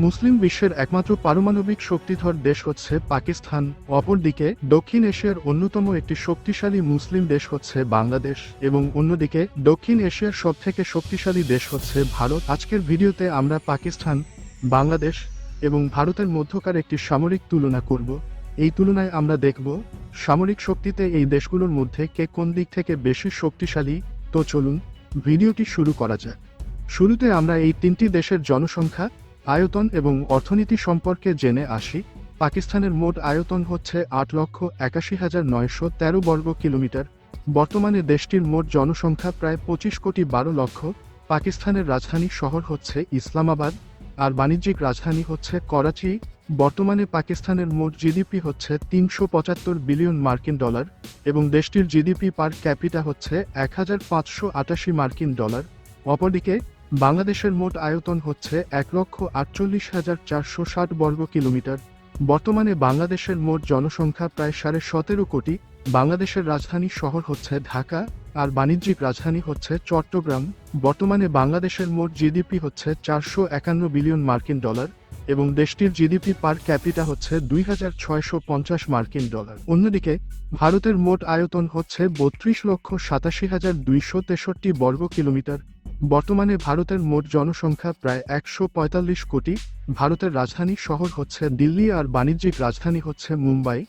মুসলিম বিশ্বের একমাত্র পারমাণবিক শক্তিধর দেশ হচ্ছে পাকিস্তান। অপরদিকে দক্ষিণ এশিয়ার অন্যতম একটি শক্তিশালী মুসলিম দেশ হচ্ছে বাংলাদেশ এবং অন্যদিকে দক্ষিণ এশিয়ার সবথেকে শক্তিশালী দেশ হচ্ছে ভারত। আজকের ভিডিওতে আমরা পাকিস্তান, বাংলাদেশ এবং ভারতের মধ্যকার একটি সামরিক তুলনা করব। এই তুলনায় আমরা দেখব সামরিক শক্তিতে এই দেশগুলোর মধ্যে কে কোন দিক থেকে বেশি শক্তিশালী। তো চলুন ভিডিওটি শুরু করা যাক। শুরুতে আমরা এই তিনটি দেশের জনসংখ্যা, আয়তন এবং অর্থনীতি সম্পর্কে জেনে আসি। পাকিস্তানের মোট আয়তন হচ্ছে 8,81,913 বর্গ কিলোমিটার। বর্তমানে দেশটির মোট জনসংখ্যা প্রায় 25,12,00,000। পাকিস্তানের রাজধানী শহর হচ্ছে ইসলামাবাদ আর বাণিজ্যিক রাজধানী হচ্ছে করাচি। বর্তমানে পাকিস্তানের মোট জিডিপি হচ্ছে 375 বিলিয়ন মার্কিন ডলার এবং দেশটির জিডিপি পার ক্যাপিটা হচ্ছে 1,588 মার্কিন ডলার। অপরদিকে বাংলাদেশের মোট আয়তন হচ্ছে 1,48,460 বর্গ কিলোমিটার। বর্তমানে বাংলাদেশের মোট জনসংখ্যা প্রায় 17.5 কোটি। বাংলাদেশের রাজধানী শহর হচ্ছে ঢাকা আর বাণিজ্যিক রাজধানী হচ্ছে চট্টগ্রাম। বর্তমানে বাংলাদেশের মোট জিডিপি হচ্ছে 451 বিলিয়ন মার্কিন ডলার এবং দেশটির জিডিপি পার ক্যাপিটা হচ্ছে 2,650 মার্কিন ডলার। অন্যদিকে ভারতের মোট আয়তন হচ্ছে 32,87,263 বর্গ কিলোমিটার। বর্তমানে ভারতের মোট জনসংখ্যা প্রায় 145 কোটি। ভারতের রাজধানী শহর হচ্ছে দিল্লি আর বাণিজ্যিক রাজধানী হচ্ছে মুম্বাই।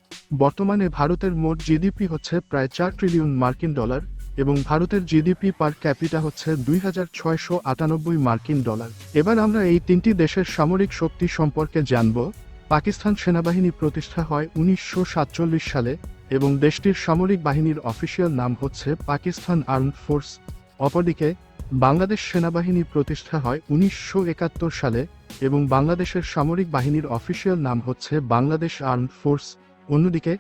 বর্তমানে ভারতের মোট জিডিপি হচ্ছে প্রায় 4 ট্রিলিয়ন মার্কিন ডলার এবং ভারতের জিডিপি পার ক্যাপিটা হচ্ছে 2,698 মার্কিন ডলার। এবার আমরা এই তিনটি দেশের সামরিক শক্তি সম্পর্কে জানব। পাকিস্তান সেনাবাহিনী প্রতিষ্ঠা হয় 1947 সালে এবং দেশটির সামরিক বাহিনীর অফিসিয়াল নাম হচ্ছে পাকিস্তান আর্মড ফোর্স। অপরদিকে বাংলাদেশ সেনাবাহিনী প্রতিষ্ঠা হয় 1971 সালে এবং বাংলাদেশের সামরিক বাহিনীর অফিসিয়াল নাম হচ্ছে বাংলাদেশ আর্মড ফোর্স। অন্যদিকে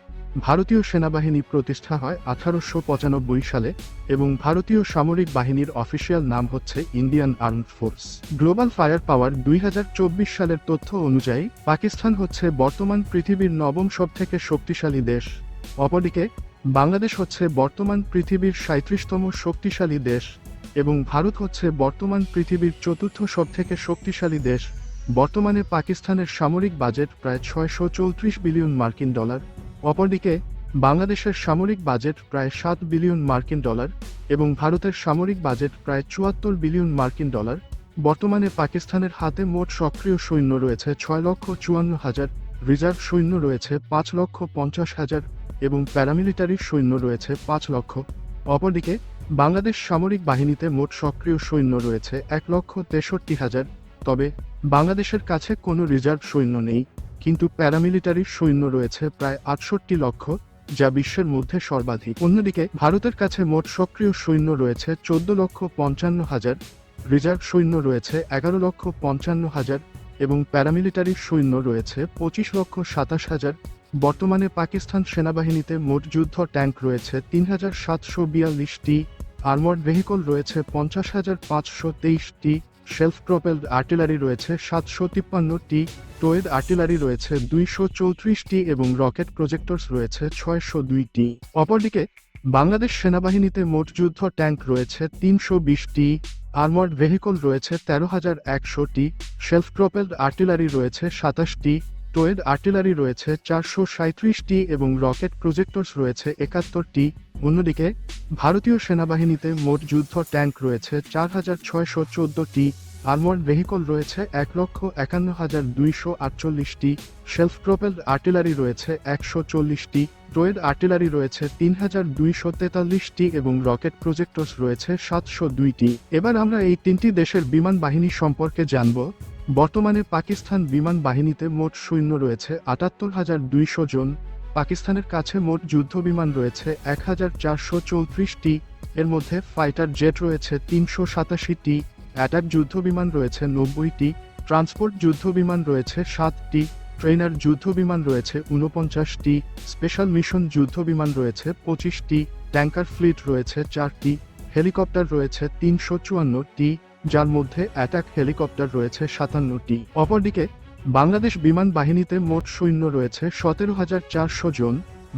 ভারতীয় সেনাবাহিনী প্রতিষ্ঠা হয় 1895 সালে এবং ভারতীয় সামরিক বাহিনীর অফিসিয়াল নাম হচ্ছে Indian armed force. Global fire পাওয়ার 2024 সালের তথ্য অনুযায়ী পাকিস্তান হচ্ছে বর্তমান পৃথিবীর নবম সবথেকে শক্তিশালী দেশ। অপরদিকে বাংলাদেশ হচ্ছে বর্তমান পৃথিবীর 37তম শক্তিশালী দেশ এবং ভারত হচ্ছে বর্তমান পৃথিবীর চতুর্থ সবথেকে শক্তিশালী দেশ। বর্তমানে পাকিস্তানের সামরিক বাজেট প্রায় 634 বিলিয়ন মার্কিন ডলার। অপরদিকে বাংলাদেশের সামরিক বাজেট প্রায় 7 বিলিয়ন মার্কিন ডলার এবং ভারতের সামরিক বাজেট প্রায় 74 বিলিয়ন মার্কিন ডলার। বর্তমানে পাকিস্তানের হাতে মোট সক্রিয় সৈন্য রয়েছে 6,54,000, রিজার্ভ সৈন্য রয়েছে 5,50,000 এবং প্যারামিলিটারি সৈন্য রয়েছে 5 লক্ষ। অপরদিকে বাংলাদেশ সামরিক বাহিনীতে মোট সক্রিয় সৈন্য রয়েছে 1,63,000। তবে বাংলাদেশের কাছে কোনো রিজার্ভ সৈন্য নেই, কিন্তু প্যারামিলিটারি সৈন্য রয়েছে প্রায় 68 লক্ষ, যা বিশ্বের মধ্যে সর্বাধিক। অন্যদিকে ভারতের কাছে মোট সক্রিয় সৈন্য রয়েছে 14,55,000, রিজার্ভ সৈন্য রয়েছে 11,55,000 এবং প্যারামিলিটারি সৈন্য রয়েছে 25,27,000। বর্তমানে পাকিস্তান সেনাবাহিনীতে মোট যুদ্ধ ট্যাঙ্ক রয়েছে 3,742টি, আর্মড ভেহিকল রয়েছে 50,523টি, সেলফ প্রপেলড আর্টিলারি রয়েছে 753টি, টোয়েড আর্টিলারি রয়েছে 234টি এবং রকেট প্রজেক্টরস রয়েছে 602টি। অপরদিকে বাংলাদেশ সেনাবাহিনীতে মোট যুদ্ধ ট্যাঙ্ক রয়েছে 320টি, আর্মড ভেহিকল রয়েছে 13,100টি, সেলফ প্রপেলড আর্টিলারি রয়েছে 27টি, টোয়েড আর্টিলারি রয়েছে 437টি এবং রকেট প্রজেক্টরস রয়েছে 71টি। অন্যদিকে ভারতীয় সেনাবাহিনীতে মোট যুদ্ধ ট্যাঙ্ক রয়েছে 4,614টি, আর্মড ভেহিকল রয়েছে 1,51,248টি, সেলফ প্রপেলড আর্টিলারি রয়েছে 140টি, টোয়েড আর্টিলারি রয়েছে 3,243টি এবং রকেট প্রজেক্টরস রয়েছে 702টি। এবার আমরা এই তিনটি দেশের বিমান বাহিনী সম্পর্কে জানব। বর্তমানে পাকিস্তান বিমান বাহিনীতে মোট সৈন্য রয়েছে 78,200 জন। পাকিস্তানের কাছে মোট যুদ্ধ বিমান রয়েছে 1,434টি, এর মধ্যে ফাইটার জেট রয়েছে 387টি, অ্যাটাক যুদ্ধ বিমান রয়েছে 90টি, ট্রান্সপোর্ট যুদ্ধ বিমান রয়েছে 7টি, ট্রেনার যুদ্ধ বিমান রয়েছে 49টি, স্পেশাল মিশন যুদ্ধ বিমান রয়েছে 25টি, ট্যাঙ্কার ফ্লিট রয়েছে 4টি, হেলিকপ্টার রয়েছে 354টি, যার মধ্যে অ্যাটাক হেলিকপ্টার রয়েছে 57টি। অপরদিকে বাংলাদেশ বিমান বাহিনীতে মোট সৈন্য রয়েছে 17,400 জন।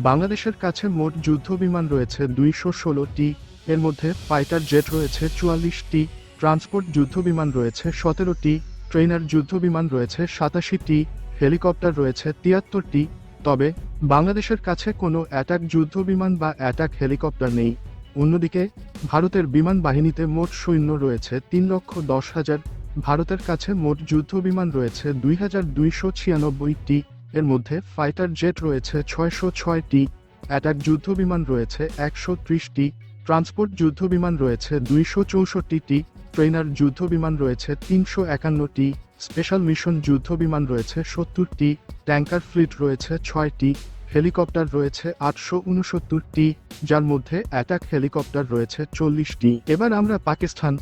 বাংলাদেশের কাছে মোট যুদ্ধ বিমান রয়েছে 216টি, এর মধ্যে ফাইটার জেট রয়েছে 44টি, ট্রান্সপোর্ট যুদ্ধ বিমান রয়েছে 17টি, ট্রেনার যুদ্ধবিমান রয়েছে 87টি, হেলিকপ্টার রয়েছে 73টি। তবে বাংলাদেশের কাছে কোনো অ্যাটাক যুদ্ধবিমান বা অ্যাটাক হেলিকপ্টার নেই। অন্যদিকে ভারতের বিমান বাহিনীতে মোট সৈন্য রয়েছে 3,10,000। ভারতের কাছে মোট যুদ্ধবিমান রয়েছে 2,296টি, এর মধ্যে ফাইটার জেট রয়েছে 606টি, অ্যাটাক যুদ্ধবিমান রয়েছে 130টি, ট্রান্সপোর্ট যুদ্ধবিমান রয়েছে 264টি, ট্রেনার যুদ্ধবিমান রয়েছে 351টি, স্পেশাল মিশন যুদ্ধবিমান রয়েছে 70টি, ট্যাঙ্কার ফ্লিট রয়েছে 6টি, হেলিকপ্টার রয়েছে 869টি, যার মধ্যে অ্যাটাক হেলিকপ্টার রয়েছে 40টি। এবার আমরা পাকিস্তান,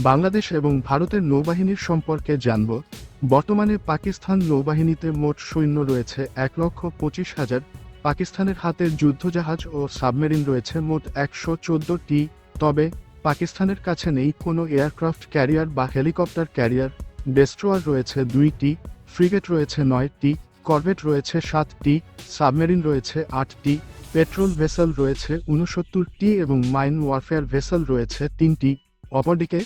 বাংলাদেশ এবং ভারতের নৌবাহিনীর সম্পর্কে জানব। বর্তমানে পাকিস্তান নৌবাহিনীতে মোট সৈন্য রয়েছে 1,25,000। পাকিস্তানের হাতে যুদ্ধজাহাজ ও সাবমেরিন রয়েছে মোট 114টি। তবে পাকিস্তানের কাছে নেই কোনো এয়ারক্রাফট ক্যারিয়ার বা হেলিকপ্টার ক্যারিয়ার। ডেস্ট্রয়ার রয়েছে 2টি, ফ্রিগেট রয়েছে 9টি, করভেট রয়েছে 7টি, সাবমেরিন রয়েছে 8টি, পেট্রোল ভেসেল রয়েছে 69টি এবং মাইন ওয়ারফেয়ার ভেসেল রয়েছে 3টি। অপরদিকে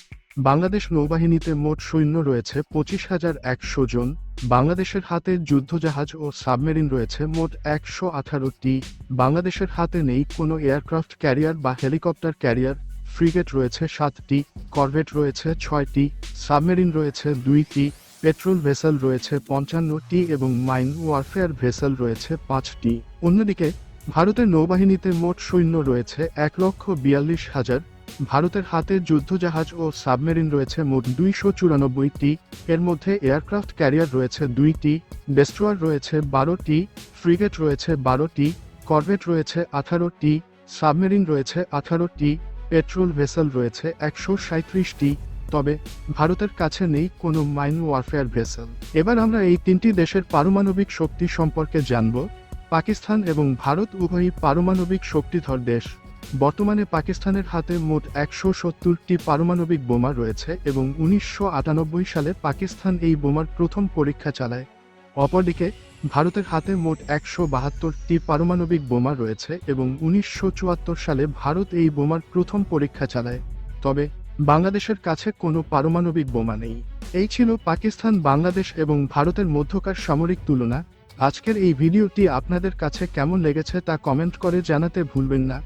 বাংলাদেশ নৌবাহিনীতে মোট সৈন্য রয়েছে 25,100 জন। বাংলাদেশের হাতে যুদ্ধজাহাজ ও সাবমেরিন রয়েছে মোট 118টি। বাংলাদেশের হাতে নেই কোনো এয়ারক্রাফট ক্যারিয়ার বা হেলিকপ্টার ক্যারিয়ার। ফ্রিগেট রয়েছে 7টি, করভেট রয়েছে 6টি, সাবমেরিন রয়েছে 2টি, পেট্রোল ভেসেল রয়েছে 55টি এবং মাইন ওয়ারফেয়ার ভেসেল রয়েছে 5টি। অন্যদিকে ভারতের নৌবাহিনীতে মোট সৈন্য রয়েছে 1,42,000। ভারতের হাতে যুদ্ধজাহাজ ও সাবমেরিন রয়েছে মোট 294টি, এর মধ্যে এয়ারক্রাফট ক্যারিয়ার রয়েছে 2টি, ডেস্ট্রয়ার রয়েছে 12টি, ফ্রিগেট রয়েছে 12টি, করভেট রয়েছে 18টি, সাবমেরিন রয়েছে 18টি, পেট্রোল ভেসেল রয়েছে 137টি। তবে ভারতের কাছে নেই কোনো মাইন ওয়ারফেয়ার ভেসেল। এবার আমরা এই তিনটি দেশের পারমাণবিক শক্তি সম্পর্কে জানব। পাকিস্তান এবং ভারত উভয়ই পারমাণবিক শক্তিধর দেশ। বর্তমানে পাকিস্তানের হাতে মোট 170টি পারমাণবিক বোমা রয়েছে এবং 1998 সালে পাকিস্তান এই বোমার প্রথম পরীক্ষা চালায়। অপরদিকে ভারতের হাতে মোট 172টি পারমাণবিক বোমা রয়েছে এবং 1974 সালে ভারত এই বোমার প্রথম পরীক্ষা চালায়। তবে বাংলাদেশের কাছে কোনো পারমাণবিক বোমা নেই। এই ছিল পাকিস্তান, বাংলাদেশ এবং ভারতের মধ্যকার সামরিক তুলনা। আজকের এই ভিডিওটি আপনাদের কাছে কেমন লেগেছে তা কমেন্ট করে জানাতে ভুলবেন না।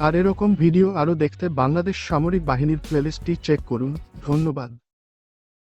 আর এরকম ভিডিও আরও দেখতে বাংলাদেশ সামরিক বাহিনীর প্লেলিস্টটি চেক করুন। ধন্যবাদ।